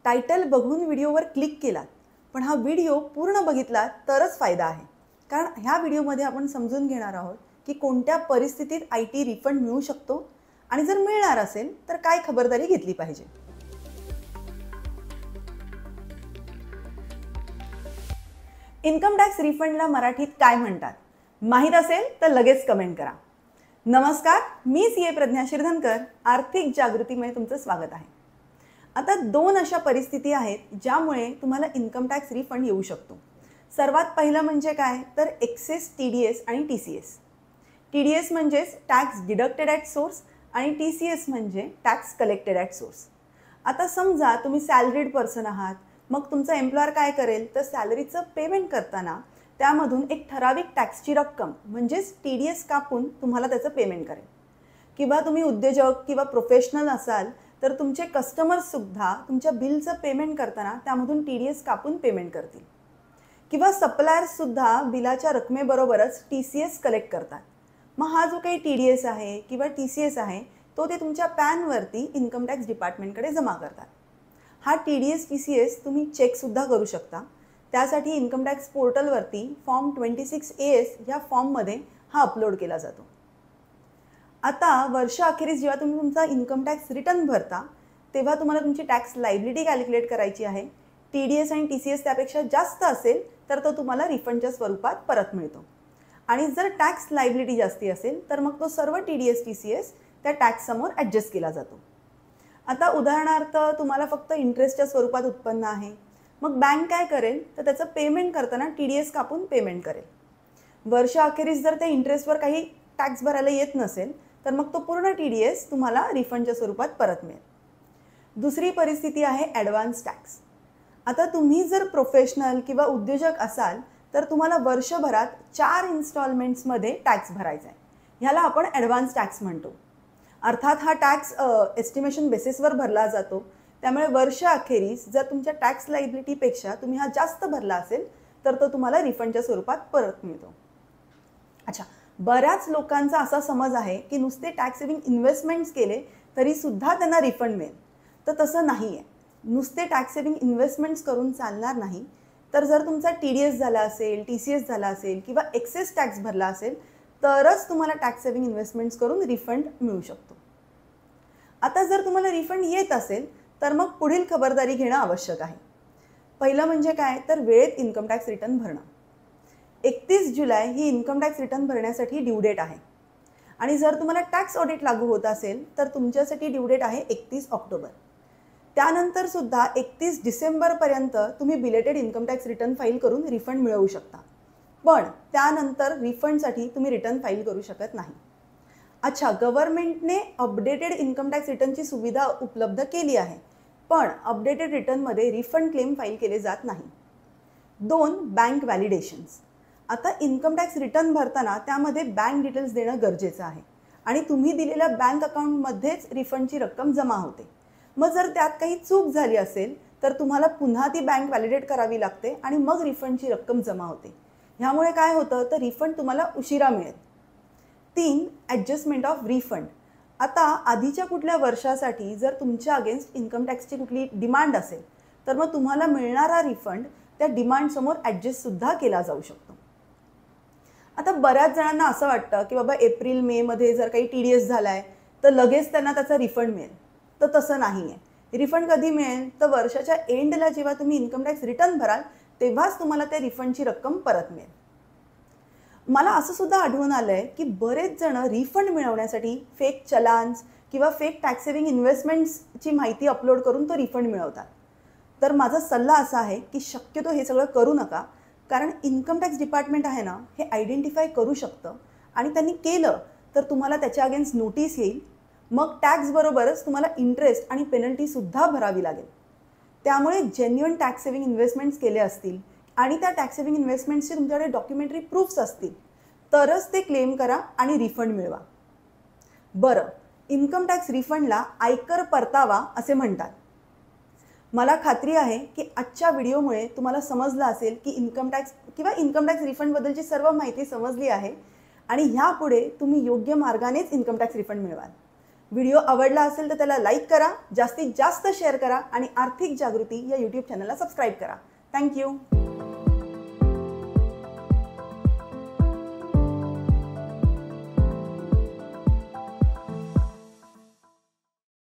Title बघून व्हिडिओवर click केलात, पण हा व्हिडिओ पूर्ण बघितला तरच फायदा आहे. कारण ह्या व्हिडिओमध्ये आपण समजून घेणार आहोत की कोणत्या परिस्थितीत IT रिफंड मिळू शकतो आणि जर मिळणार असेल तर काय खबरदारी घेतली पाहिजे. इन्कम टॅक्स रिफंडला मराठीत काय म्हणतात? माहीत असेल तर लगेच कमेंट करा. नमस्कार, मी CA प्रज्ञा शिरधनकर, आर्थिक जागृतीमध्ये तुमचं स्वागत आहे. आता दोन अशा परिस्थिती आहेत ज्यामुळे तुम्हाला इन्कम टॅक्स रिफंड येऊ शकतो. सर्वात पहिलं म्हणजे काय तर एक्सेस TDS आणि TCS. TDS म्हणजेच टॅक्स डिडक्टेड ॲट सोर्स आणि TCS म्हणजे टॅक्स कलेक्टेड ॲट सोर्स. आता समजा तुम्ही सॅलरीड पर्सन आहात, मग तुमचा एम्प्लॉयर काय करेल तर सॅलरीचं पेमेंट करताना त्यामधून एक ठराविक टॅक्सची रक्कम म्हणजेच TDS कापून तुम्हाला त्याचं पेमेंट करेल. किंवा तुम्ही उद्योजक किंवा प्रोफेशनल असाल तर तुमचे कस्टमर्ससुद्धा तुमच्या बिलचं पेमेंट करताना त्यामधून TDS कापून पेमेंट करतील. किंवा सप्लायर्ससुद्धा बिलाच्या रकमेबरोबरच TCS कलेक्ट करतात. मग हा जो काही TDS आहे किंवा TCS आहे तो ते तुमच्या पॅनवरती इन्कम टॅक्स डिपार्टमेंटकडे जमा करतात. हा TDS TCS तुम्ही चेकसुद्धा करू शकता. त्यासाठी इन्कम टॅक्स पोर्टलवरती फॉर्म 26AS ह्या फॉर्ममध्ये हा अपलोड केला जातो. आता वर्षाअखेरीस जेव्हा तुम्ही तुमचा इन्कम टॅक्स रिटर्न भरता तेव्हा तुम्हाला तुमची टॅक्स लायबिलिटी कॅल्क्युलेट करायची आहे. TDS आणि TCS त्यापेक्षा जास्त असेल तर तो तुम्हाला रिफंडच्या स्वरूपात परत मिळतो. आणि जर टॅक्स लायबिलिटी जास्ती असेल तर मग तो सर्व TDS TCS त्या टॅक्ससमोर ॲडजस्ट केला जातो. आता उदाहरणार्थ तुम्हाला फक्त इंटरेस्टच्या स्वरूपात उत्पन्न आहे, मग बँक काय करेल तर त्याचं पेमेंट करताना TDS कापून पेमेंट करेल. वर्षाअखेरीस जर त्या इंटरेस्टवर काही टॅक्स भरायला येत नसेल तर मग तो पूर्ण TDS तुम्हाला रिफंडच्या स्वरूपात परत मिळेल. दुसरी परिस्थिती आहे ॲडव्हान्स टॅक्स. आता तुम्ही जर प्रोफेशनल किंवा उद्योजक असाल तर तुम्हाला वर्षभरात 4 इन्स्टॉलमेंट्समध्ये टॅक्स भरायचा आहे. ह्याला आपण ॲडव्हान्स टॅक्स म्हणतो. अर्थात हा टॅक्स एस्टिमेशन बेसिसवर भरला जातो. त्यामुळे वर्षाअखेरीस जर तुमच्या टॅक्स लायबिलिटीपेक्षा तुम्ही हा जास्त भरला असेल तर तो तुम्हाला रिफंडच्या स्वरूपात परत मिळतो. अच्छा, बऱ्याच लोकांचा असा समज आहे की नुसते टॅक्स सेव्हिंग इन्व्हेस्टमेंट्स केले तरीसुद्धा त्यांना रिफंड मिळेल. तर तसं नाही आहे. नुसते टॅक्स सेव्हिंग इन्व्हेस्टमेंट्स करून चालणार नाही. तर जर तुमचा TDS झाला असेल, TCS झाला असेल किंवा एक्सेस टॅक्स भरला असेल तरच तुम्हाला टॅक्स सेव्हिंग इन्व्हेस्टमेंट्स करून रिफंड मिळू शकतो. आता जर तुम्हाला रिफंड येत असेल तर मग पुढील खबरदारी घेणं आवश्यक आहे. पहिलं म्हणजे काय तर वेळेत इन्कम टॅक्स रिटर्न भरणं. 31 जुलै ही इन्कम टॅक्स रिटर्न भरण्यासाठी ड्यू डेट आहे. आणि जर तुम्हाला टॅक्स ऑडिट लागू होत असेल तर तुमच्यासाठी ड्यू डेट आहे 31 ऑक्टोबर. त्यानंतर सुद्धा 31 डिसेंबरपर्यंत तुम्ही belated income tax return file करून रिफंड मिळवू शकता. पण त्यानंतर रिफंडसाठी तुम्ही रिटर्न फाईल करू शकत नाही. अच्छा, गव्हर्नमेंटने अपडेटेड इन्कम टॅक्स रिटर्नची सुविधा उपलब्ध केली आहे, पण अपडेटेड रिटर्नमध्ये रिफंड क्लेम फाईल केले जात नाही. 2 बँक व्हॅलिडेशन्स. आता इन्कम टॅक्स रिटर्न भरताना त्यामध्ये बँक डिटेल्स देणं गरजेचं आहे आणि तुम्ही दिलेल्या बँक अकाउंटमध्येच रिफंडची रक्कम जमा होते. मग जर त्यात काही चूक झाली असेल तर तुम्हाला पुन्हा ती बँक व्हॅलिडेट करावी लागते आणि मग रिफंडची रक्कम जमा होते. ह्यामुळे काय होतं तर रिफंड तुम्हाला उशिरा मिळेल. 3 ॲडजस्टमेंट ऑफ रिफंड. आता आधीच्या कुठल्या वर्षासाठी जर तुमच्या अगेन्स्ट इन्कम टॅक्सची कुठली डिमांड असेल तर मग तुम्हाला मिळणारा रिफंड त्या डिमांडसमोर ॲडजस्टसुद्धा केला जाऊ शकतो. आता बऱ्याच जणांना असं वाटतं की बाबा एप्रिल मेमध्ये जर काही TDS झाला आहे तर लगेच त्यांना त्याचा रिफंड मिळेल. तर तसं नाही आहे. रिफंड कधी मिळेल तर वर्षाच्या एंडला जेव्हा तुम्ही इन्कम टॅक्स रिटर्न भराल तेव्हाच तुम्हाला त्या रिफंडची रक्कम परत मिळेल. मला असं सुद्धा आढळून आलं आहे की बरेच जण रिफंड मिळवण्यासाठी फेक चलान्स किंवा फेक टॅक्स सेव्हिंग इन्व्हेस्टमेंट्सची माहिती अपलोड करून तो रिफंड मिळवतात. तर माझा सल्ला असा आहे की शक्यतो हे सगळं करू नका. कारण इन्कम टॅक्स डिपार्टमेंट आहे ना हे आयडेंटिफाय करू शकतं आणि त्यांनी केलं तर तुम्हाला त्याच्या अगेन्स्ट नोटीस येईल. मग टॅक्सबरोबरच तुम्हाला इंटरेस्ट आणि पेनल्टीसुद्धा भरावी लागेल. त्यामुळे जेन्युइन टॅक्स सेव्हिंग इन्व्हेस्टमेंट्स केले असतील आणि त्या टॅक्स सेव्हिंग इन्व्हेस्टमेंट्सचे तुमच्याकडे डॉक्युमेंटरी प्रूफ्स असतील तरच ते क्लेम करा आणि रिफंड मिळवा. बरं, इन्कम टॅक्स रिफंडला आयकर परतावा असे म्हणतात. मला खात्री आहे की आजच्या व्हिडिओमुळे तुम्हाला समजलं असेल की इन्कम टॅक्स रिफंडबद्दलची सर्व माहिती समजली आहे आणि ह्यापुढे तुम्ही योग्य मार्गानेच इन्कम टॅक्स रिफंड मिळवाल. व्हिडिओ आवडला असेल तर त्याला लाईक करा, जास्तीत जास्त शेअर करा आणि आर्थिक जागृती या यूट्यूब चॅनलला सबस्क्राईब करा. थँक्यू.